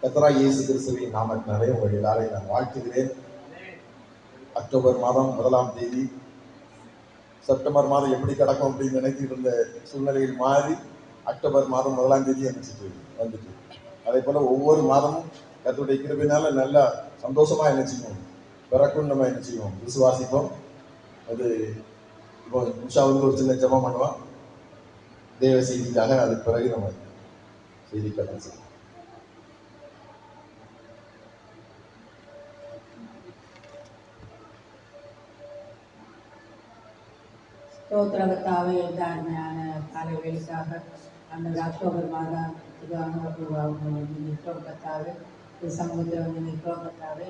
கர்த்தராகிய இயேசு கிறிஸ்துவின் நாமத்தினாலே உங்கள் எல்லாரையும் நான் வாழ்த்துகிறேன். அக்டோபர் மாதம் 1ஆம் தேதி, செப்டம்பர் மாதம் எப்படி கிடக்கும் அப்படின்னு நினைச்சிட்டு இருந்த சூழ்நிலையில் மாறி அக்டோபர் மாதம் 1ஆம் தேதி வந்துட்டு அதே போல ஒவ்வொரு மாதமும் கர்த்தருடைய கிருபையினால நல்லா சந்தோஷமா நினைச்சுக்கணும், பிறக்கும் நம்ம நினைச்சுக்கணும், விசுவாசிப்போம். அது இப்போ உஷாவுக்கு ஒரு சின்ன ஜெபம் பண்ணுவோம் தேவ செய்திக்காக. அதுக்கு பிறகு நம்ம செய்தி கடந்து செய்வோம். ஸ்தோத்திரகத்தாவே இந்த அருமையான காலை வேலைக்காக அந்த அக்டோபர் மாதத்துக்காக நிற்கிறோம் கத்தாவே. இந்த சமூகத்தில் வந்து நிற்கிறோம் கத்தாவே.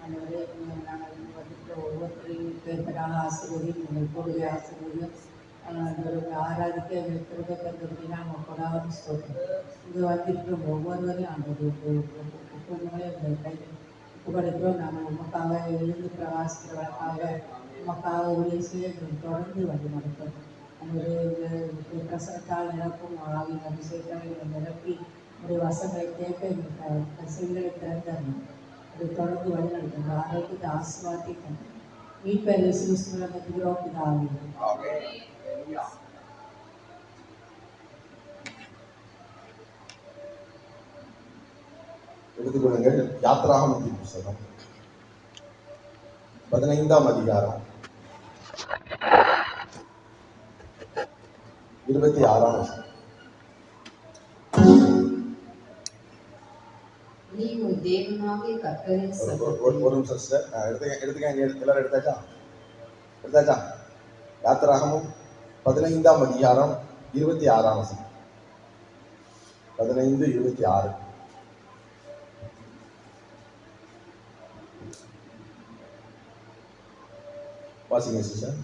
அந்த நாங்கள் வந்துட்டு ஒவ்வொருத்தரையும் பேர்படாக ஆசிர்வதி நீங்கள் கூடுதல் ஆசிர்வதியும் ஆராதிக்க எங்களுக்கு திரும்ப தந்துருக்கீங்க. நாங்கள் கொடாவது ஸ்தோத்திரம். இங்கே வந்திருக்கிறோம் ஒவ்வொருவரையும் அந்த குடும்பங்களையும் எங்கள் கையில் புகழுக்கிறோம். நாங்கள் உமக்காக எழுந்து பிரவாசிக்கிறவர்களுக்காக உமக்காக ஊழிய செய்ய தொடர்ந்து வந்து நடக்கும். அந்த பிரசனத்தால் நிரப்பும் ஆவின் அபிஷேகங்களை நிரப்பி உடைய வசங்களை கேட்க எங்களுக்கு செவிகளை திறந்தரணும். அதை தொடர்ந்து வழி நடக்கும். ஆரோக்கியத்தை ஆசீர்வாதிக்கும். மீட்பர் இயேசு கிறிஸ்துவின் துதிக்கிறோம் பிதாவே. எடுத்துக்கொள்ளுங்கள் யாத்திராகமத்தின் புத்தகம் 15ஆம் அதிகாரம் 26ஆம் வசனம். ஒரு நிமிஷம் சிஸ்டர், எடுத்துக்க. எல்லாரும் எடுத்தாச்சா? யாத்திராகமும் 15ஆம் அதிகாரம் 26ஆம் வசனம். 15:26. வாசிங்க சிஸ்டர்.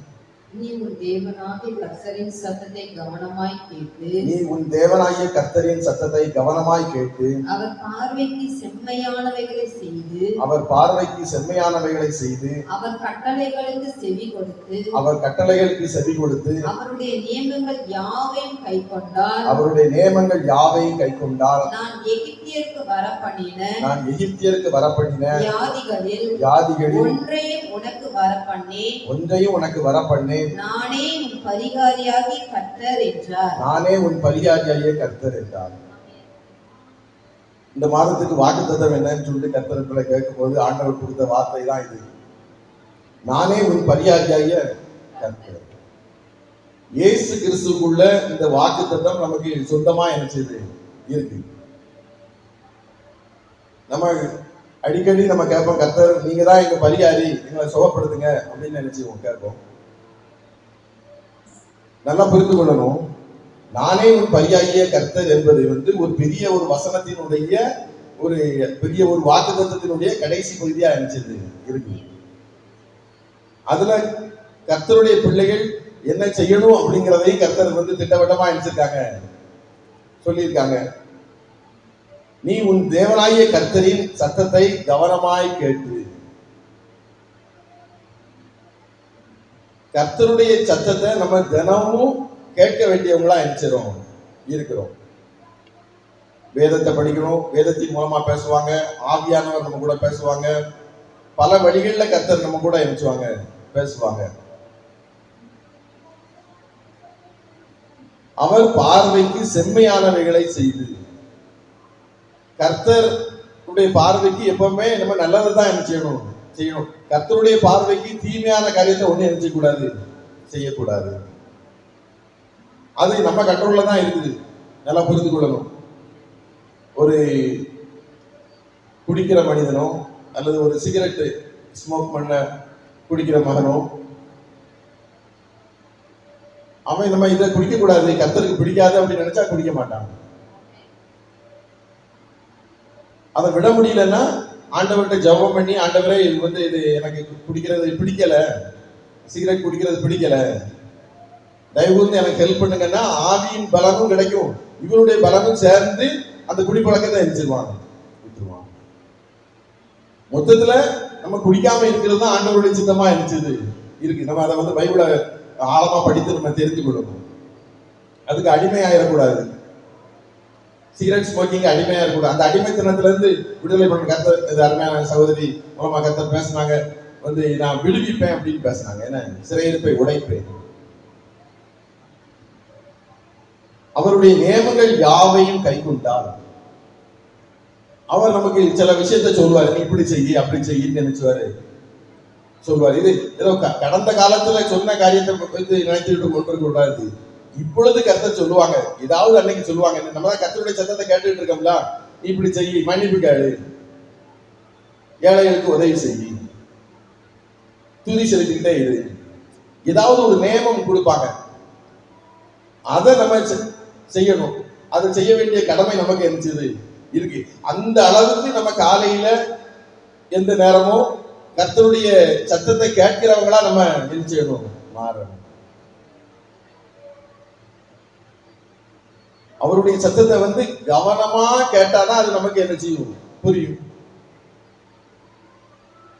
நீ உன் தேவனாகிய கர்த்தரின் சத்தத்தை கவனமாய் கேட்டு அவர் பார்வைக்கு செம்மையானவைகளை செய்து அவர் கட்டளைகளுக்கு செவி கொடுத்து அவருடைய நியமங்கள் யாவையும் கைக்கொண்டால் நான் எகிப்தியருக்கு வரப்பண்ணின ஜாதிகளில் ஒன்றையும் உனக்கு வரப்பண்ணேன். நானே உன் பரிகாரியாகிய கர்த்தர் என்றார். இந்த மாதத்துக்கு வாக்குத்தத்தம் என்னன்னு சொல்லிட்டு கர்த்தரத்துல கேட்கும் போது ஆண்டவர் கொடுத்த வார்த்தை தான் இது. நானே உன் பரிகாரியாகிய கர்த்தர். இயேசு கிறிஸ்துக்குள்ள இந்த வாக்குத்தத்தம் நமக்கு சொந்தமா நினைச்சது இருக்கு. நம்ம அடிக்கடி நம்ம கேட்போம், கர்த்தர் நீங்க தான் எங்க பரிகாரி, எங்களை சுகப்படுத்துங்க அப்படின்னு நினைச்சுவோம், கேட்போம். நல்லா புரிந்து கொள்ளணும். நானே ஒரு பரியாகிய கர்த்தர் என்பது ஒரு பெரிய ஒரு வசனத்தினுடைய ஒரு பெரிய ஒரு வாக்குத்தத்தத்தினுடைய கடைசி பகுதியா இருந்துச்சு இருக்கு. அதுல கர்த்தருடைய பிள்ளைகள் என்ன செய்யணும் அப்படிங்கிறதையும் கர்த்தர் திட்டவட்டமா நினைச்சிருக்காங்க, சொல்லியிருக்காங்க. நீ உன் தேவனாகிய கர்த்தரின் சத்தத்தை கவனமாய் கேட்டு. கர்த்தருடைய சத்தத்தை நம்ம தினமும் கேட்க வேண்டியவங்களா இருக்கிறோம். வேதத்தை படிக்கணும், வேதத்தின் மூலமா பேசுவாங்க, ஆவியானவர் நம்ம கூட பேசுவாங்க, பல வழிகளில் கர்த்தர் நம்ம கூட பேசுவாங்க. அவர் பார்வைக்கு செம்மையானவைகளை செய்து. கர்த்தருடைய பார்வைக்கு எப்பவுமே நம்ம நல்லதான் செய்யணும். கர்த்தருடைய பார்வைக்கு தீமையான காரியத்தை ஒண்ணு செய்யக்கூடாது. அது நம்ம கண்ட்ரோல்ல தான் இருக்குது. நல்லா புரிந்து கொள்ளணும். ஒரு குடிக்கிற மனிதனோ அல்லது ஒரு சிகரெட் ஸ்மோக் பண்ண குடிக்கிற மகனோ, அவன் நம்ம இதை குடிக்க கூடாது, கர்த்தருக்கு பிடிக்காது அப்படின்னு நினைச்சா குடிக்க மாட்டான். அதை விட முடியலன்னா ஆண்டவர்கிட்ட ஜெபம் பண்ணி, ஆண்டவரே இது எனக்கு குடிக்கிறது பிடிக்கல, சிகரெட் குடிக்கிறது பிடிக்கல, தயவு எனக்கு ஹெல்ப் பண்ணுங்கன்னா ஆவியின் பலனும் கிடைக்கும், இவருடைய பலனும் சேர்ந்து அந்த குடிப்பழக்கத்தை விட்டுருவாங்க. மொத்தத்துல நம்ம குடிக்காம இருக்கிறது தான் ஆண்டவருடைய சித்தமா இருக்கு. நம்ம அதை பைபிளை ஆழமா படித்து நம்ம தெரிந்து கொள்ளணும். அதுக்கு அடிமை ஆயிடக்கூடாது. சிகரெட் ஸ்மோக்கிங் அடிமையா இருக்கக்கூடாது. அந்த அடிமைத்தனத்துல இருந்து விடுதலை பண்ண கர்த்தர், இது அருமையான சகோதரி மூலமா கர்த்தர் பேசினாங்க. நான் விடுவிப்பேன் அப்படின்னு பேசினாங்க. என்ன, சிறையிருப்பை உடைப்பேன். அவருடைய நியமங்கள் யாவையும் கை கொண்டால் அவர் நமக்கு சில விஷயத்த சொல்லுவாரு. நீ இப்படி செய்ய அப்படி செய்யின்னு நினைச்சுவாரு, சொல்வார். இது ஏதோ கடந்த காலத்துல சொன்ன காரியத்தை நினைத்துட்டு கொண்டு கூடாது. இப்பொழுது கர்த்தர் சொல்லுவாங்க, ஏதாவது அன்னைக்கு சொல்லுவாங்க. நம்ம தான் கர்த்தருடைய சத்தத்தை கேட்டுட்டு இருக்கோம்ல, நீ இப்படி செய்ய, மன்னிப்பு கேளு, ஏழைகளுக்கு உதவி செய்ய, துதி செலுத்திக்கிட்டே இரு, ஏதாவது ஒரு நியமம் கொடுப்பாங்க. அதை நம்ம செய்யணும். அதை செய்ய வேண்டிய கடமை நமக்கு இருந்துச்சு இருக்கு. அந்த அளவுக்கு நம்ம காலையில எந்த நேரமும் கர்த்தருடைய சத்தத்தை கேட்கிறவங்களா நம்ம என்ன செய்யணும், மாறணும். அவருடைய சத்தத்தை கவனமா கேட்டாதான் அது நமக்கு என்ன செய்யும், புரியும்.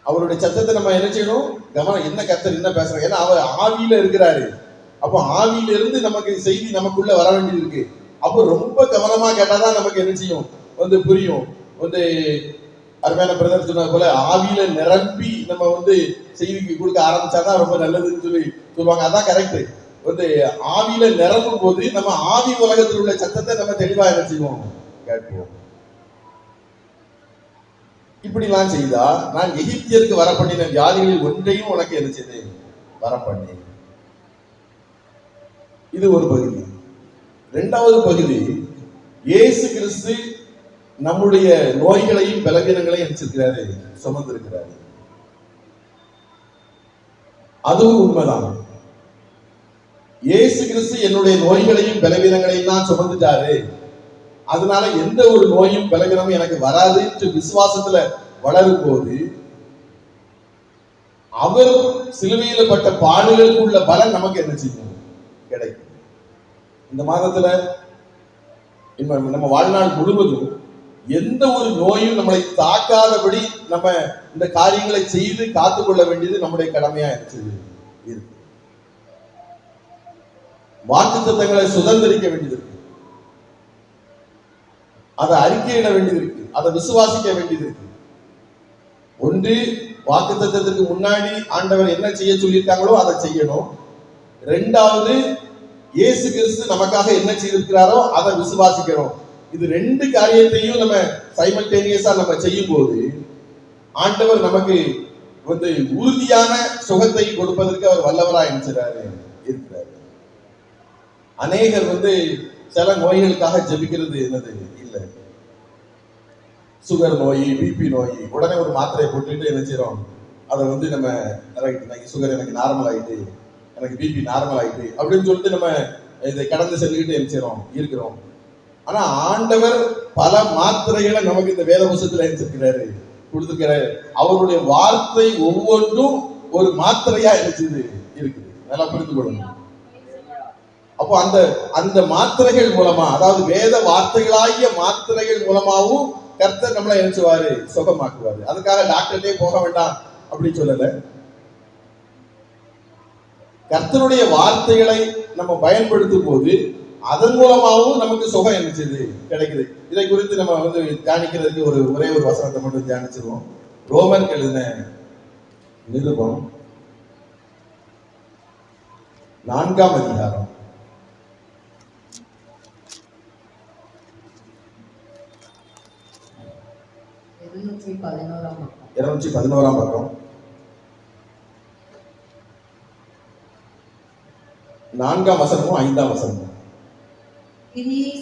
அவருடைய சத்தத்தை நம்ம என்ன செய்யணும், கவனம், என்ன கர்த்தர் என்ன பேசுறாங்க. ஏன்னா அவர் ஆவியில இருக்கிறாரு. அப்போ ஆவியில இருந்து நமக்கு செய்தி நமக்குள்ள வர வேண்டியது இருக்கு. அப்போ ரொம்ப கவனமா கேட்டாதான் நமக்கு என்ன செய்யும், புரியும். அருமையான பிரதர் சொன்னது போல ஆவியில நிரம்பி நம்ம செய்திக்கு கொடுக்க ஆரம்பிச்சாதான் ரொம்ப நல்லதுன்னு சொல்லுவாங்க. அதான் கரெக்ட். ஆவியில நிரம்பும் போது நம்ம ஆவி உலகத்தில் உள்ள சத்தத்தை நம்ம தெளிவா என்ன செய்வோம், கேட்போம். இப்படிலாம் செய்தா நான் எகிப்தியருக்கு வர பண்ணின வியாதிகளில் ஒன்றையும் உனக்கு என்ன செய்து வர பண்ணேன். இது ஒரு பகுதி. இரண்டாவது பகுதி, இயேசு கிறிஸ்து நம்முடைய நோய்களையும் பலவீனங்களையும் நினைச்சிருக்கிறாரு, சுமந்திருக்கிறாரு. அதுவும் உண்மைதான். இயேசு கிறிஸ்து என்னுடைய நோய்களையும் பலவீனங்களையும் தான் சுமந்துட்டாரு. அதனால எந்த ஒரு நோயும் பலவீனமும் எனக்கு வராது என்று விசுவாசத்துல வளரும் போது அவர் சிலுவையில பட்ட பாடுகளுக்கு உள்ள பலன் நமக்கு என்ன செய்யும், கிடைக்கும். இந்த மாதத்துல நம்ம வாழ்நாள் முழுவதும் எந்த ஒரு நோயும் நம்மளை தாக்காதபடி நம்ம இந்த காரியங்களை செய்து காத்துக்கொள்ள வேண்டியது நம்முடைய கடமையா இருக்கு. வாக்குத்தத்தங்களை சுதந்திரிக்க வேண்டியது இருக்கு, அதை அறிக்கையிட வேண்டியது இருக்கு, அதை விசுவாசிக்க வேண்டியது இருக்கு. ஒன்று, வாக்குத்தத்தத்திற்கு முன்னாடி ஆண்டவர் என்ன செய்ய சொல்லியிருக்காங்களோ அதை செய்யணும். இரண்டாவது, இயேசு கிறிஸ்து நமக்காக என்ன செய்திருக்கிறாரோ அதை விசுவாசிக்கிறோம். இது ரெண்டு காரியத்தையும் நம்ம சைமல்டேனியஸா நம்ம செய்யும் போது ஆண்டவர் நமக்கு உறுதியான சுகத்தை கொடுப்பதற்கு அவர் வல்லவராக இருக்கிறார். அநேகர் சில நோய்களுக்காக ஜெபிக்கிறது என்னது இல்லை. சுகர் நோய், பிபி நோய், உடனே ஒரு மாத்திரையை போட்டுட்டு என்ன செய்யறோம், அதை நம்ம ரைட், சுகர் எனக்கு நார்மல் ஆயிட்டு, எனக்கு பிபி நார்மல் ஆயிட்டு அப்படின்னு சொல்லிட்டு நம்ம இதை கடந்து சென்றுகிட்டு என்ன செய்யறோம், இருக்கிறோம். ஆனா ஆண்டவர் பல மாத்திரைகளை நமக்கு இந்த வேத புத்தகத்துல எழுதிருக்கிறாரு, கொடுத்திருக்கிறாரு. அவருடைய வார்த்தை ஒவ்வொன்றும் ஒரு மாத்திரையா இருக்குது. நல்லா புரிந்து கொள்ளணும். அப்போ அந்த மாத்திரைகள் மூலமா, அதாவது வேத வார்த்தைகளாகிய மாத்திரைகள் மூலமாவும் கர்த்தர் நம்மளை எழுச்சுவாரு, சுகமாக்குவாரு. அதுக்காக டாக்டர்கிட்டே போக வேண்டாம் அப்படின்னு சொல்லல. கர்த்தருடைய வார்த்தைகளை நம்ம பயன்படுத்தும் போது அதன் மூலமாகவும் நமக்கு சுகம் என்னது கிடைக்குது. இதை குறித்து நம்ம தியானிக்கிறதுக்கு ஒரே ஒரு வசனத்தை மட்டும் தியானிச்சிருவோம். ரோமன் எழுதின நிருபம் 4ஆம் அதிகாரம் 211ஆம் பக்கம் 4ஆம் வசனமும் 5ஆம் வசனமும். கிரியை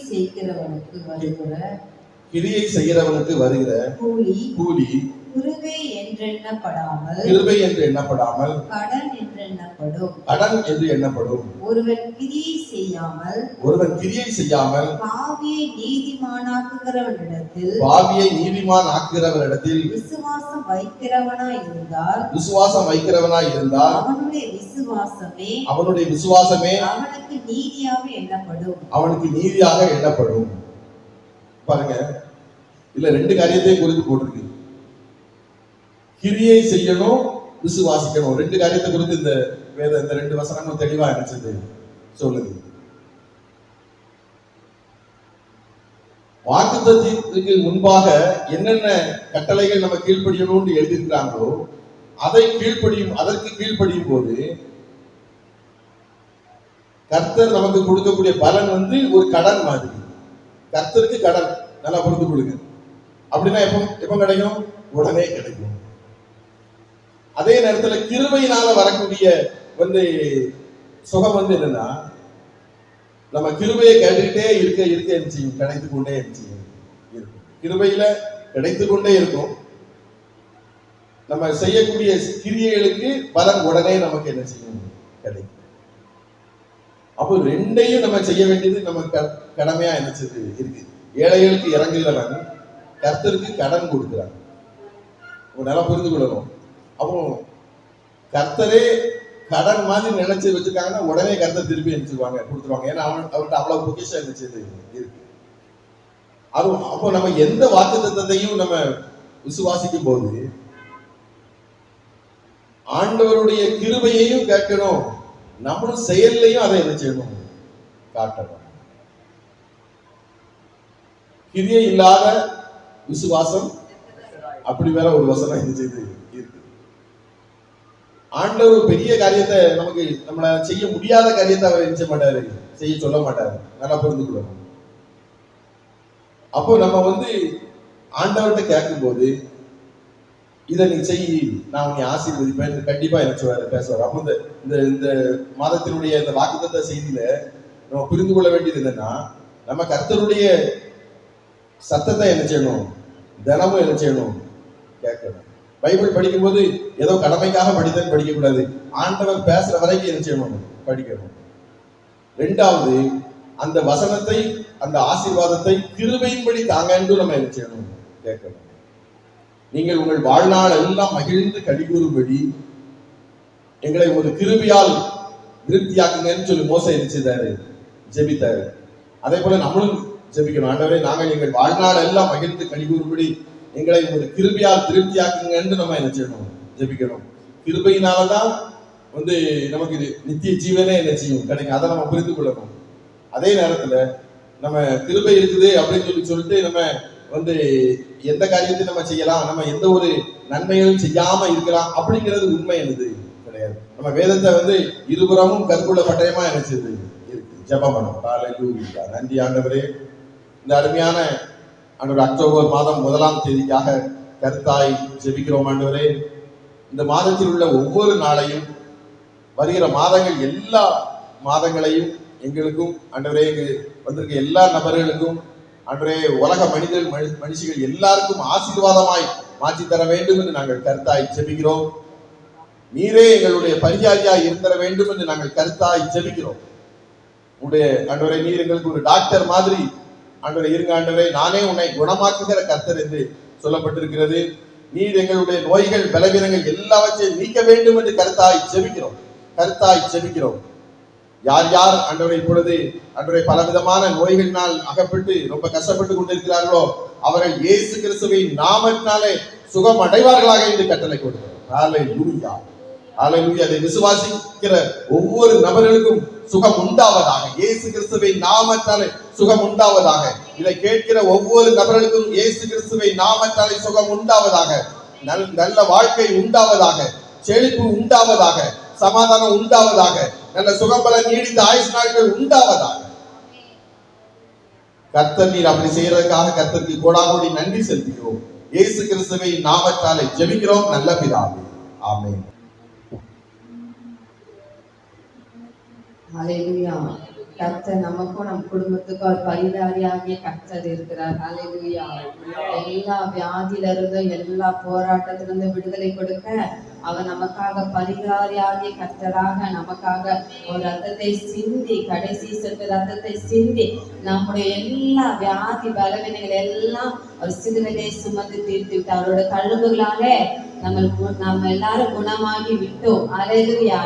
செய்கிறவனுக்கு வருகிற கூலி கிருபை என்று எண்ணப்படாமல் கடன் என்று எண்ணப்படும். ஒருவன் கிரியை செய்யாமல் பாவியை நீதிமான் ஆக்குகிறவனிடத்தில் விசுவாசம் வைக்கிறவனாய் இருந்தால் அவனுடைய விசுவாசமே அவனுக்கு நீதியாக எண்ணப்படும். பாருங்க, இல்ல ரெண்டு காரியத்தையும் குறித்து போட்டிருக்கு. கிரியை செய்யணும், விசுவாசிக்கணும். ரெண்டு காரியத்தை குறித்து இந்த ரெண்டு வசனங்களும் தெளிவா இருந்துச்சு சொல்லுது. வாக்குத்தத்தத்துக்கு முன்பாக என்னென்ன கட்டளைகள் நம்ம கீழ்ப்படியணும்னு எழுதியிருக்கிறாங்களோ அதற்கு கீழ்ப்படியும் போது கர்த்தர் நமக்கு கொடுக்கக்கூடிய பலன் ஒரு கடன் மாதிரி. கர்த்தருக்கு கடன் நல்லா புரிந்து கொடுங்க. அப்படின்னா எப்ப கிடைக்கும்? உடனே கிடைக்கும். அதே நேரத்துல கிருபையினால வரக்கூடிய சுகம் என்னன்னா, நம்ம கிருபையை கேட்டுக்கிட்டே இருக்க செய்யும், கிடைத்து கொண்டே இருக்கும். கிருபையில கிடைத்து கொண்டே இருக்கும். நம்ம செய்யக்கூடிய கிரியைகளுக்கு பலன் உடனே நமக்கு என்ன செய்யும்? கிடைக்கும். அப்போ ரெண்டையும் நம்ம செய்ய வேண்டியது நம்ம கடமையா நினைச்சது இருக்கு. ஏழைகளுக்கு இறங்குகிறவன் கர்த்தருக்கு கடன் கொடுக்கிறான். நல்லா புரிந்து கொள்ளணும். அப்போ கர்த்தரே கடன் மாதிரி நினைச்சு வச்சிருக்காங்கன்னா உடனே கர்த்தர் திருப்பி அனுப்பிச்சிருவாங்க, கொடுத்துருவாங்க. ஏன்னா அவர்கிட்ட அவ்வளவு பொக்கிஷம் நினைச்சது இருக்கு. அப்போ நம்ம எந்த வாக்குத்தத்தத்தையும் நம்ம விசுவாசிக்கும் போது ஆண்டவருடைய கிருபையையும் கேட்கணும், நம்மளும் செயல்லையும் அதை என்ன செய்யணும்? காட்டணும். கிரியை இல்லாத விசுவாசம் அப்படி வேற ஒரு வசனம் என்ன செய்து இருக்கு. ஆண்டவர் பெரிய காரியத்தை நம்மள செய்ய முடியாத காரியத்தை அவர் என்ன செய்ய மாட்டாரு, செய்ய சொல்ல மாட்டாரு. நல்லா புரிந்து கொள்ளணும். அப்போ நம்ம ஆண்டவர்கிட்ட கேட்கும் போது இதை நீ செய், நான் உன்னை ஆசீர்வதிப்பேன், கண்டிப்பா என்ன பேசுவார். அப்போ இந்த மாதத்தினுடைய இந்த வாக்குத்தத்த செய்தியில நம்ம புரிந்து கொள்ள வேண்டியது என்னன்னா, நம்ம கர்த்தருடைய சத்தத்தை என்ன செய்யணும்? தினமும் என்ன செய்யணும்? கேட்கணும். பைபிள் படிக்கும் போது ஏதோ கடமைக்காக படிக்க கூடாது. ஆண்டவர் பேசுற வரைக்கும் என்ன செய்யணும்? படிக்கணும். ரெண்டாவது, அந்த வசனத்தை, அந்த ஆசீர்வாதத்தை கிருபையின்படி தாங்க என்று நம்ம என்ன செய்யணும்? கேட்கணும். நீங்கள் உங்கள் வாழ்நாள் எல்லாம் மகிழ்ந்து கடிகூறும்படி எங்களை ஒரு கிருபையால் திருப்தியாக்குங்கன்னு சொல்லி மோசே என்ன செய்தாரு? ஜெபித்தாரு. அதே போல நம்மளும் ஜெபிக்கணும். ஆண்டவரே, நாங்கள் எங்கள் வாழ்நாள் எல்லாம் மகிழ்ந்து கடிகூறும்படி எங்களை ஒரு கிருபையால் திருப்தியாக்குங்கன்னு நம்ம என்ன செய்யணும்? ஜெபிக்கணும். கிருபையினாலதான் நமக்கு நித்திய ஜீவனே என்ன செய்யும்? கிடைக்கும். அதை நம்ம புரிந்து கொள்ளணும். அதே நேரத்துல நம்ம கிருபை இருக்குது அப்படின்னு சொல்லிட்டு நம்ம எந்த காரியத்தை நம்ம செய்யலாம், நம்ம எந்த ஒரு நன்மைகளும் செய்யாம இருக்கலாம் அப்படிங்கிறது உண்மை என்னது கிடையாது. நம்ம வேதத்தை இருபுறமும் கற்குள்ள பட்டயமா நினைச்சது இருக்கு. ஜெபம் பண்ணணும். ஹல்லேலூயா. நன்றி ஆண்டவரே. இந்த அருமையான அக்டோபர் மாதம் 1ஆம் தேதிக்காக கருத்தாய் ஜெபிக்கிறோம் ஆண்டவரே. இந்த மாதத்தில் உள்ள ஒவ்வொரு நாளையும், வருகிற மாதங்கள் எல்லா மாதங்களையும் எங்களுக்கும் ஆண்டவரே, இங்கு வந்திருக்க எல்லா நபர்களுக்கும் ஆண்டவரே, உலக மனுஷிகள் எல்லாருக்கும் ஆசீர்வாதமாய் மாற்றி தர வேண்டும் என்று நாங்கள் கருத்தாய் ஜெபிக்கிறோம். நீரே எங்களுடைய பரிகாரியாய் இருந்தர வேண்டும் என்று நாங்கள் கருத்தாய் ஜெபிக்கிறோம். உடைய ஆண்டவரே, நீர் எங்களுக்கு ஒரு டாக்டர் மாதிரி ஆண்டவரே இருங்க ஆண்டவரே. நானே உன்னை குணமாக்குகிற கர்த்தர் என்று சொல்லப்பட்டிருக்கிறது. நீர் எங்களுடைய நோய்கள், பலவீனங்கள் எல்லாவற்றையும் நீக்க வேண்டும் என்று கருத்தாய் ஜெபிக்கிறோம். யார் யார் ஆண்டவரை இப்பொழுது ஆண்டவரை பலவிதமான நோய்களினால் அகப்பட்டு ரொம்ப கஷ்டப்பட்டு கொண்டிருக்கிறார்களோ அவர்கள் இயேசு கிறிஸ்துவின் நாமத்தினாலே சுகம் அடைவார்களாக என்று கட்டளை கொடுக்கிறோம். ஹல்லேலூயா. ஹல்லேலூயா. அதை விசுவாசிக்கிற ஒவ்வொரு நபர்களுக்கும் சுகம் உண்டாவதாக. இயேசு கிறிஸ்துவின் நாமத்தாலே சுகம் உண்டாவதாக. இதை கேட்கிற ஒவ்வொரு நபர்களுக்கும் இயேசு கிறிஸ்துவின் நாமத்தாலே சுகம் உண்டாவதாக. நல்ல வாழ்க்கை உண்டாவதாக, செழிப்பு உண்டாவதாக, சமாதானம் உண்டாவதாக, நல்ல சுகபல நீடித்த ஆயுஷ் நாட்கள் உண்டாவதாக. கர்த்தர் நீர் அப்படி செய்யறதுக்காக கர்த்தருக்கு கோடாகோடி நன்றி செலுத்துகிறோம். இயேசு கிறிஸ்துவின் நாமத்தாலே ஜெபிக்கிறோம் நல்ல பிதாவே. ஆமென். ஹல்லேலூயா. கர்த்தர் நமக்கும் நம் குடும்பத்துக்கும் ஒரு பரிதாரியாகிய கர்த்தர் இருக்கிறார். ஹல்லேலூயா. எல்லா வியாதியிலிருந்தும் எல்லா போராட்டத்திலிருந்து விடுதலை கொடுக்க அவர் நமக்காக பரிகாரியாகிய கர்த்தராக நமக்காக ஒரு ரத்தத்தை சிந்தி, கடைசி சொட்டு ரத்தத்தை சிந்தி நம்முடைய எல்லா வியாதி பலவீனங்கள் எல்லாம் ஒரு சிறுவிலை சுமந்து தீர்த்து விட்டு அவரோட கழுவுகளாலே நம்ம எல்லாரும் குணமாகி விட்டோம். ஹல்லேலூயா.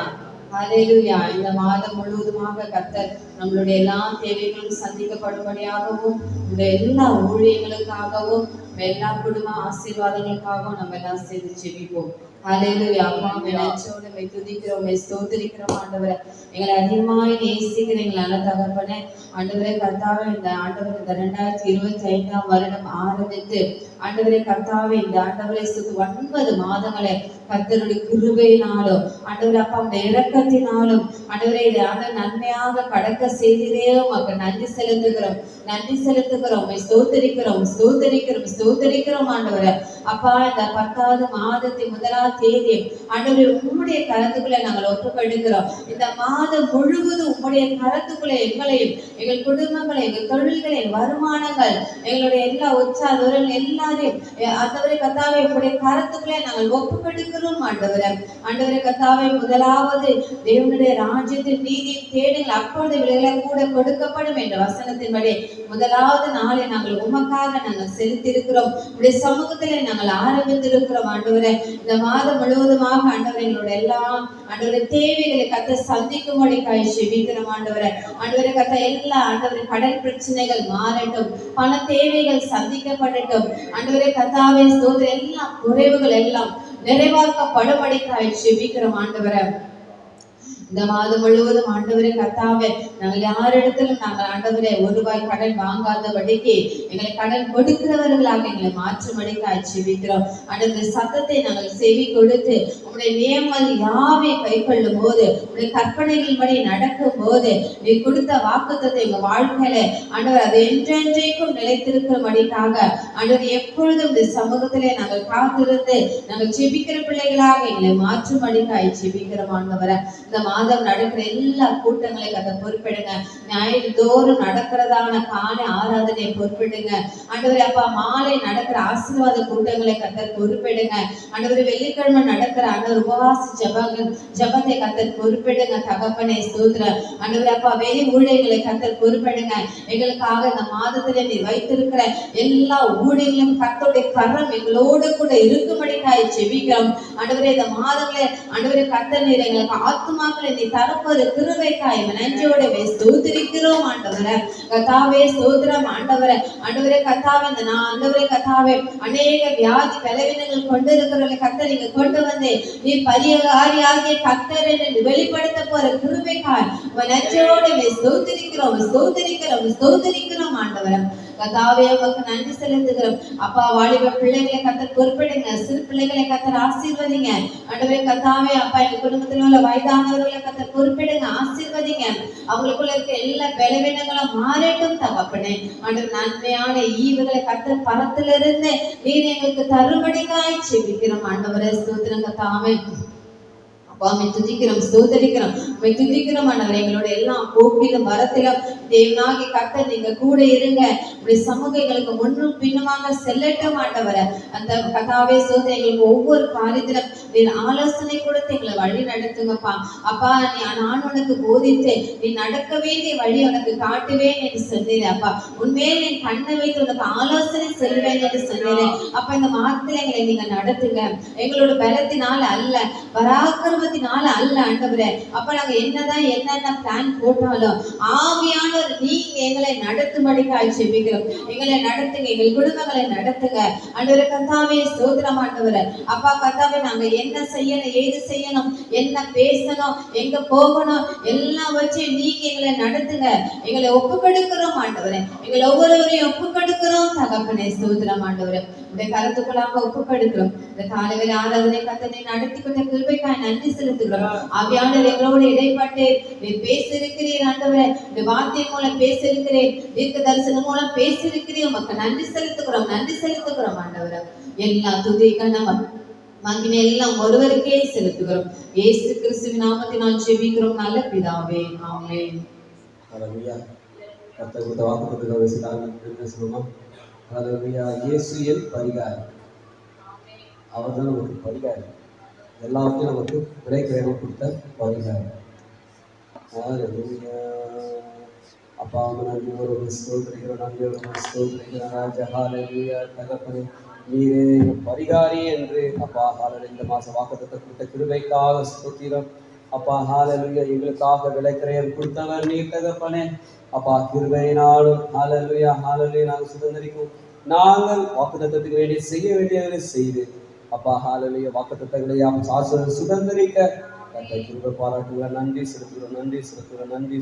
ஹல்லேலூயா. இந்த மாதம் முழுவதுமாக கர்த்தர் நம்மளுடைய எல்லா தேவைகளும் சந்திக்கப்படும்படியாகவும் இந்த எல்லா ஊழியங்களுக்காகவும் எல்லா குடும்ப ஆசீர்வாதங்களுக்காகவும் நம்ம எல்லாம் சேர்ந்து ஜெபிப்போம். ஹல்லேலூயா. அப்பா நினைச்சோடு துதிக்கிறோம், ஸ்தோத்திரிக்கிறோம் ஆண்டவரே. எங்களை அதிகமாய் நேசிக்கிற எங்களை நல்ல தகப்பனே ஆண்டவரே கர்த்தாவே, இந்த ஆண்டவர் இந்த 2025 வருடம் ஆரம்பித்து ஆண்டவரே கர்த்தாவே இந்த ஆண்டவரை 9 மாதங்களை கர்த்தருடைய கிருபையினாலும் ஆண்டவரே அப்பா உடைய இரக்கத்தினாலும் ஆண்டவரே இதை ஆண்டவர் நன்மையாக கடக்க செய்திரே உமக்கு நன்றி செலுத்துகிறோம், நன்றி செலுத்துகிறோம், ஸ்தோத்திரிக்கிறோம், ஸ்தோத்திரிக்கிறோம், ஸ்தோத்திரிக்கிறோம் ஆண்டவரே. அப்பா இந்த 10வது மாதத்தின் 1ஆம் தேதி ஆண்டவரே உம்முடைய கரத்துக்குள்ளே நாங்கள் ஒப்புக்கொடுக்கிறோம். இந்த மாதம் முழுவதும் உம்முடைய கரத்துக்குள்ளே எங்களையும் எங்கள் குடும்பங்களை எங்கள் தொழில்களை வருமானங்கள் எங்களுடைய எல்லா உற்சாகம் எல்லாரையும் ஆண்டவரே கர்த்தாவே உம்முடைய கரத்துக்குள்ளே நாங்கள் ஒப்புக்கொடுக்கிறோம் ஆண்டவரே. ஆண்டவரே கர்த்தாவே முதலாவது தேவனுடைய ராஜ்யத்தின் நீதியின் தேடுங்கள், அப்பொழுது விலைகளை கூட கொடுக்கப்படும் என்ற வசனத்தின்படி முதலாவது நாளை நாங்கள் உமக்காக நாங்கள் செலுத்தியிருக்கிறோம். உடைய சமூகத்திலே நாங்கள் ஆரம்பித்திருக்கிறோம் ஆண்டவரே. இந்த மாதம் முழுவதுமாக ஆண்டவரே எங்களுடைய எல்லாம் ஆண்டவரே தேவைகளை கத்த சந்திக்கும்படிக்காய் ஜெபிக்கிறோம் ஆண்டவரே. ஆண்டவரே கத்த எல்லா ஆண்டவரே கடன் பிரச்சனைகள் மாறட்டும், பண தேவைகள் சந்திக்கப்படட்டும் ஆண்டவரே கத்தாவே ஸ்தோத்திரம். எல்லா குறைவுகள் எல்லாம் நிறைவாக்கப்படும்படிக்காய் ஜெபிக்கிறோம் ஆண்டவரே. இந்த மாதம் முழுவதும் ஆண்டவரே கர்த்தாவே நாங்கள் யாரிடத்திலும் நாங்கள் ஆண்டவரே ₹1 கடன் வாங்காதபடிக்கு எங்களை கடன் கொடுக்கிறவர்களாக எங்களை மாற்றும்படிக்காய் ஜெபிக்கிறோம். ஆண்டவரே சத்தத்தை நாங்கள் செவி கொடுத்து உங்களுடைய நியமங்கள் யாவை கைக்கொள்ளும் போது உங்களுடைய கற்பனைகள் படி நடக்கும் போது நீ கொடுத்த வாக்குத்தத்தை எங்க வாழ்க்கையில ஆண்டவர் அதை என்றென்றைக்கும் நிலைத்திருக்கிறபடிக்காக ஆண்டவர் எப்பொழுதும் இந்த சமூகத்திலே நாங்கள் காத்திருந்து நாங்கள் ஜெபிக்கிற பிள்ளைகளாக எங்களை மாற்றும்படிக்காய் ஜெபிக்கிறோம் ஆண்டவரே. இந்த மாதம் நடக்கிற எல்லா கூட்டங்களை கத்த பொறுப்பிடுங்க. ஞாயிறு தோறும் நடக்கிறதான காலை ஆராதனை பொறுப்பிடுங்க ஆண்டவரே. அப்பா மாலை நடக்கிற ஆசீர்வாத கூட்டங்களை கத்தர் பொறுப்பிடுங்க ஆண்டவரே. வெள்ளிக்கிழமை நடக்கிற ஆண்டவர் உபவாச ஜபத்தை கத்தர் பொறுப்பிடுங்க தகப்பனே ஸ்தோத்திரம் ஆண்டவரே. அப்பா வெளி ஊழியர்களை கத்தர் பொறுப்பிடுங்க. எங்களுக்காக இந்த மாதத்திலே நீ வைத்திருக்கிற எல்லா ஊழியர்களும் கர்த்தருடைய கரம் எங்களோடு கூட இருக்கும்படிக்காய் ஜெபிக்கிறோம் ஆண்டவரே. இந்த மாதங்களே ஆண்டவரே கர்த்தர் நீர் எங்களுக்கு ஆத்துமாக்களை நீ தரப்போற கிருபைக்காய் நன்றியோட ஸ்தோத்திரிக்கிறோம் ஆண்டவரே. கர்த்தாவே ஸ்தோத்திரம் ஆண்டவரே. ஆண்டவரே கர்த்தாவே இந்த ஆண்டவரே கர்த்தாவே அநேக வியாதி பலவீனங்கள் கொண்டு இருக்கிறவர்களை கர்த்தர் நீங்க கொண்டு வந்து நீ பரிகாரியாகிய கர்த்தர் என்று வெளிப்படுத்த போற கிருபைக்காய் நன்றியோட ஸ்தோத்திரிக்கிறோம், ஸ்தோத்திரிக்கிறோம், ஸ்தோத்திரிக்கிறோம் ஆண்டவரே. கர்த்தாவே உமக்கு நன்றி செலுத்துகிறோம் அப்பா. வாலிப பிள்ளைகளை கர்த்தர் பொறுப்பிடுங்க, சிறு பிள்ளைகளை கர்த்தர் ஆசீர்வதிங்க ஆண்டவரே. கர்த்தாவே அப்பா எங்க குடும்பத்தில் உள்ள வயதானவர்களை கர்த்தர் பொறுப்பிடுங்க, ஆசீர்வதிங்க. அவங்களுக்குள்ள இருக்க எல்லா பலவீனங்களும் மாறட்டும் தகப்பனே. ஆண்டவர் நன்மையான ஈவுகளை கர்த்தர் பரத்திலிருந்து நீர் எங்களுக்கு தரும்படிக்காய் ஜெபிக்கிறோம் ஆண்டவரே. ஸ்தோத்திரம் கர்த்தாவே. அப்பா துதிக்கிறோம், ஸ்தோத்திரிக்கிறோம், துதிக்கிறோம் ஆண்டவரே. எங்களோட எல்லா போக்கிலும் வரத்திலும் தேவனாகி கர்த்தர் நீங்க கூட இருங்க. உடைய சமூகம் எங்களுக்கு முன்னும் பின்னுமாக செல்லட்டும் ஆண்டவரே. அந்த கர்த்தாவே ஸ்தோத்திரம். எங்களுக்கு ஒவ்வொரு காரியத்திலும் நீர் ஆலோசனை கொடுத்து எங்களை வழி நடத்துங்கப்பா. அப்பா நான் உனக்கு போதித்து நீ நடக்க வேண்டிய வழி உனக்கு காட்டுவேன் என்று சொன்னேன் அப்பா. உண்மையிலே என் கண்ணை வைத்து உனக்கு ஆலோசனை செல்வேன் என்று சொன்னேன் அப்ப. இந்த மாதத்துல எங்களை நீங்க நடத்துங்க, எங்களோட பலத்தினால அல்ல, பராக்கிரமத்தினால அல்ல ஆண்டவரே. அப்ப நாங்க என்னென்ன பிளான் போட்டாலும் ஆவியானவர் நீங்க எங்களை நடத்தும்படிக்காய் ஜெபிக்கிறோம். எங்களை நடத்துங்க, எங்கள் குடும்பங்களை நடத்துங்க ஆண்டவரே. கர்த்தாவே ஸ்தோத்திரம் ஆண்டவரே. அப்பா கர்த்தாவே நாங்க என்ன செய்யணும், ஏது செய்யணும், என்ன பேசணும், எங்க போகணும் எல்லாம் வச்சு நீங்க எங்களை நடத்துங்க. எங்களை ஒப்புக்கொடுக்கிறோம் ஆண்டவரே. எங்களை ஒவ்வொருவரையும் ஒப்புக்கொடுக்கிறோம் தகப்பனே. ஸ்தோத்திரம் ஆண்டவரே. உடைய கருத்துக்களாக ஒப்புக்கொடுக்கிறோம். இந்த காலையில் ஆராதனை கர்த்தனை நடத்தி கொண்ட கிருபைக்காய் நன்றி செலுத்துகிறோம். ஆவியானவர் எங்களோடு இடைப்பட்டு நீர் பேசியிருக்கிறீர் ஆண்டவரே. இந்த வார்த்தை மூலம் பேசியிருக்கிறேன், தீர்க்க தரிசனம் மூலம் பேசியிருக்கிறேன். உமக்கு நன்றி செலுத்துகிறோம், நன்றி செலுத்துகிறோம் ஆண்டவரே. எல்லா துதி கனம் மகிமை எல்லாம் ஒருவருக்கே செலுத்துகிறோம். இயேசு கிறிஸ்துவின் நாமத்தினால் ஜெபிக்கிறோம் நல்ல பிதாவே, ஆமென். ஹல்லேலூயா. கர்த்தர் கொடுத்த வாக்குத்தத்தங்களை வச்சுட்டாங்க சொல்லுமா. ஹல்லேலூயா. இயேசு என் பரிகாரம், அவர் தான் நமக்கு பரிகாரம். எல்லாத்தையும் நமக்கு விடைக்கிரகம் கொடுத்த பரிகாரம். ஹல்லேலூயா. அப்பா நன்றியோடு ஸ்தோத்திரிக்கிறோம், நன்றியோடு ஸ்தோத்திரிக்கிறோம் ராஜா. ஹல்லேலூயா. தகப்பனே நீரே பரிகாரி என்று அப்பா ஹல்லேலூயா. இந்த மாதம் வாக்குத்தத்தத்தை கொடுத்த கிருபைக்காக ஸ்தோத்திரம். அப்பா ஹalleluya எங்களுக்காக விலைக்கிரயம் கொடுத்தவர் நீர் தகப்பனே. அப்பா கிருபையினாலும் ஹalleluya ஹalleluya நாங்கள் சுதந்திரிக்கும். நாங்கள் வாக்குத்தத்தத்துக்கு வேண்டிய செய்ய வேண்டியதை செய்து அப்பா ஹalleluya வாக்குத்தத்தங்களை சுதந்திரிக்க கர்த்தர் கிருபை பாராட்டுகிற நன்றி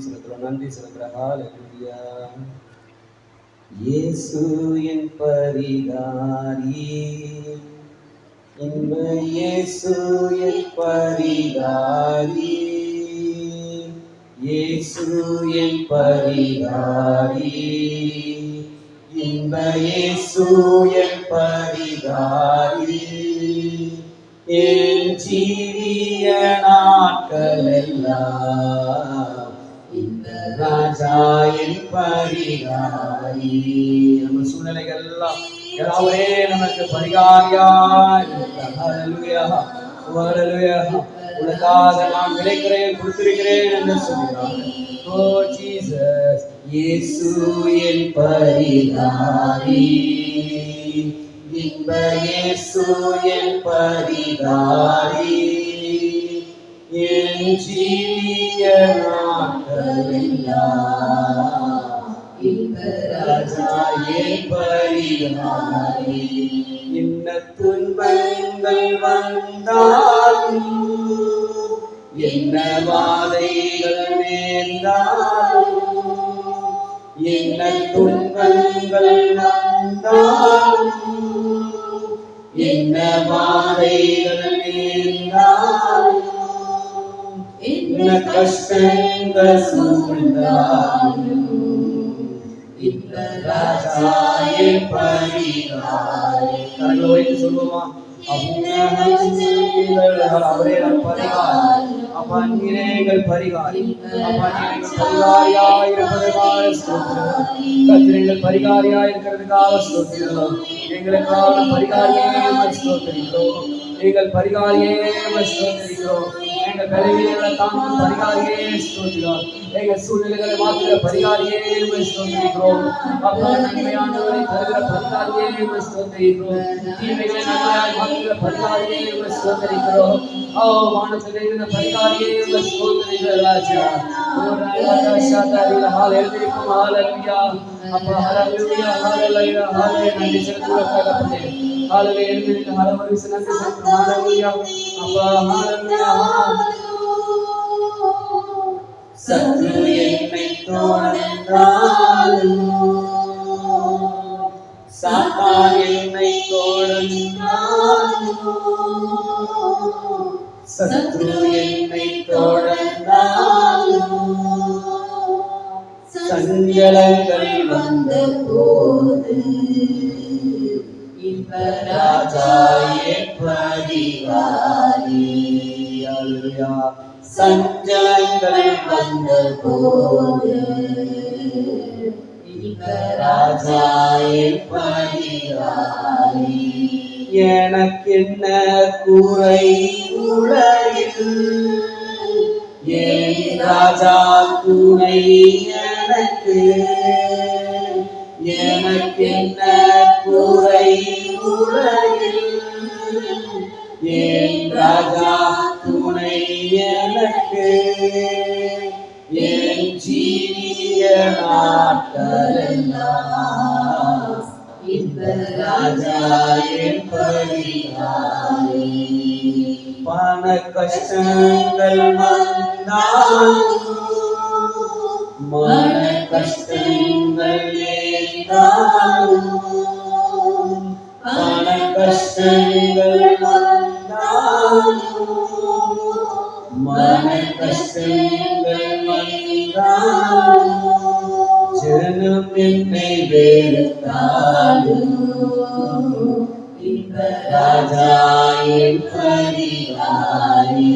செலுத்துகிற ஹalleluya. இயேசு என் பரிகாரி, இன்ப இயேசு என் பரிகாரி, இயேசு என் பரிகாரி, இன்ப இயேசு என் பரிகாரி, என் ஜீவிய நாட்கள் எல்லாம் இந்த ராஜா என் பரிகாரி. நம்ம சூழ்நிலைகள் எல்லாம் எல்லாமே நமக்கு பரிகாரியாய் ஹalleluya ஹalleluya உனக்காக நான் விலைக்கிரயம் கொடுத்திருக்கிறேன் என்று சொல்கிறார். ஓ ஜீசஸ் இயேசு என் பரிகாரி, இன்ப இயேசு என் பரிகாரி, என் ஜீவிய நாட்கள் எல்லாம் இந்த ராஜா என் பரிகாரி. என்ன துன்பங்கள் வந்தாலும் என்ன வாதைகள் நேர்ந்தாலும், என்ன துன்பங்கள் வந்தாலும் என்ன வாதைகள் நேர்ந்தாலும், என்ன கஷ்டங்கள் சூழ்ந்தாலும் இந்த ராஜா என் பரிகாரி. கரங்களை வைத்து சொல்லுவோமா? அவரே பரிகாரி. அப்பா நீரே எங்கள் பரிகாரி. அப்பா நீங்க பரிகாரியாயிருப்பதற்காக ஸ்தோத்திரம். கர்த்தர் எங்கள் பரிகாரியாயிருக்கிறதுக்காக ஸ்தோத்திரம். எங்களுக்கான பரிகாரியே ஸ்தோத்திரிக்கிறோம். எங்கள் பரிகாரியே ஸ்தோத்திரிக்கிறோம். எங்கள் பலவீனங்களை தாங்கும் பரிகாரியே ஸ்தோத்திரம். எங்கள் சூழ்நிலைகளை மாற்றுகிற பரிகாரியே ஸ்தோத்திரிக்கிறோம். அப்பா நன்மையானவரை தருகிற பரிகாரியே ஸ்தோத்திரிக்கிறோம். தீமைகளை நன்மையாய் மாற்றுகிற பரிகாரியே ஸ்தோத்திரிக்கிறோம். ஓ வானத்தில் இருக்கிற பரிகாரியே ஸ்தோத்திரிக்கிற ராஜா. எழுதியிருக்கும் ஹalleluya. அப்பா ஹalleluya ஹalleluya ஹalleluya நன்றி செலுத்துவதற்காக ஹalleluya எழுதியிருக்க ஹalleluya நன்றி செலுத்தும் ஹalleluya. அப்பா ஹalleluya. சத்ரு என்னை தொடர்ந்தாலும், சாத்தான் என்னை தொடர்ந்தாலும், சத்ரு என்னை தொடர்ந்தாலும், சஞ்சலங்கள் வந்த போது இந்த ராஜா என் பரிகாரி. அல்லேலூயா. சஞ்சலங்கள் வந்த போது இந்த ராஜா என் பரிகாரி. எனக்கு என்ன குறை உலகில், என் ராஜா துணை எனக்கு. எனக்கு என்ன குறை உலகில், என் ராஜா துணை எனக்கு. என் ஜீவிய நாட்கள் எல்லாம் இந்த ராஜா என் பரிகாரி. பண கஷ்டங்கள் வந்தாலும், மன கஷ்டங்கள் ஏந்தாலும், பண கஷ்டங்கள் வந்தாலும், மன கஷ்டங்கள் வந்தாலும், ஜனம் என்னை வெறுத்தாலும் இந்த ராஜா என் பரிகாரி.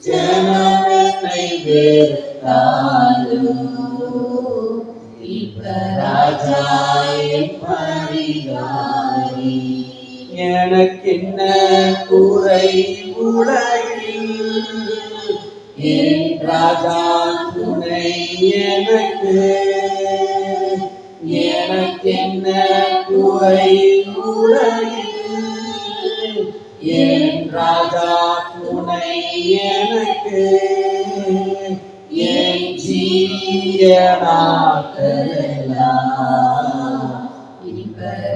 ஜனம் என்னை வெறுத்தாலும் இந்த ராஜா என் பரிகாரி. எனக்கு என்ன குறை உலகில், என் ராஜா துணை எனக்கு. எனக்கு என்ன குறை உலகில், என் ராஜா துணை எனக்கு என் ஜீவிய நாட்களெல்லாம்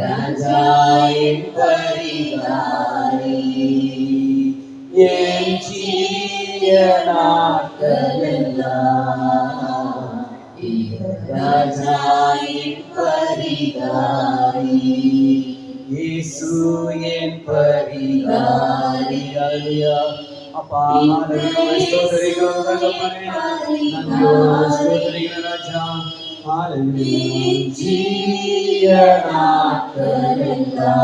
ராஜா என் பரிகாரி. என் ஜீவிய நாட்களெல்லாம் ராஜா என் பரிகாரி. இயேசு என் பரிகாரி. அல்லேலூயா. அப்பா ஹalleluya ஸ்தோத்திரிக்கிறோம் தகப்பனே. நன்றியோடு ஸ்தோத்திரிக்கிறோம் ராஜா. ஹalleluya. ஜீவிய நாட்களெல்லாம்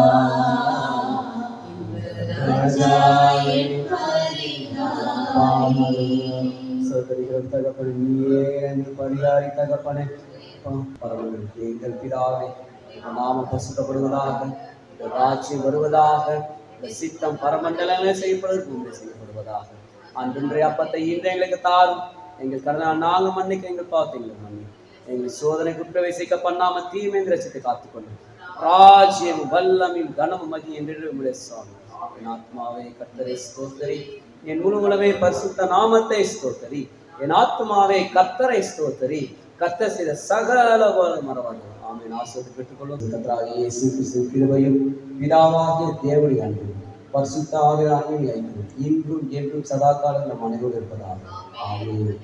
ராஜா என் பரிகாரி. ஸ்தோத்திரிக்கிறோம் தகப்பனே. நீயே என் பரிகாரி தகப்பனே. பரலோகத்திலே எங்கள் பிதாவே, உம்முடைய நாமம் பரிசுத்தப்படுவதாக, உம்முடைய ராஜ்யம் வருவதாக, உம்முடைய சித்தம் பரமண்டலங்களில் செய்யப்படுவதாக. அன்றைய அப்பத்தை இன்று எங்களுக்கு தாரும். எங்கள் கடனால் நாங்கள் மன்னிக்க எங்கள் பாவத்தை எங்களுக்கு மன்னி. எங்கள் சோதனைக்கு பிரவேசிக்க பண்ணாம தீமையை ரசித்து காத்துக்கொண்டு ராஜ்யம் வல்லமும் கனமும் மகி என்று உம்முடைய சுவாமி. என் ஆத்மாவே கர்த்தரை ஸ்தோத்திரி, என் முழு உலகமே பரிசுத்த நாமத்தை ஸ்தோத்திரி. என் ஆத்மாவே கர்த்தரை ஸ்தோத்திரி, கர்த்தர் செய்த சகல மறவாது. ஆமென். ஆசீர்வாதத்தை பெற்றுக்கொள்ளும். கர்த்தராகிய இயேசு கிறிஸ்துவின் கிருபையும் பிதாவாகிய தேவனுடைய அன்பும் பரிசுத்த ஆவியானவரின் ஐக்கியமும் இன்றும் என்றும் சதா காலம் நம் அனைவரும் இருப்பதாக. ஆமென்.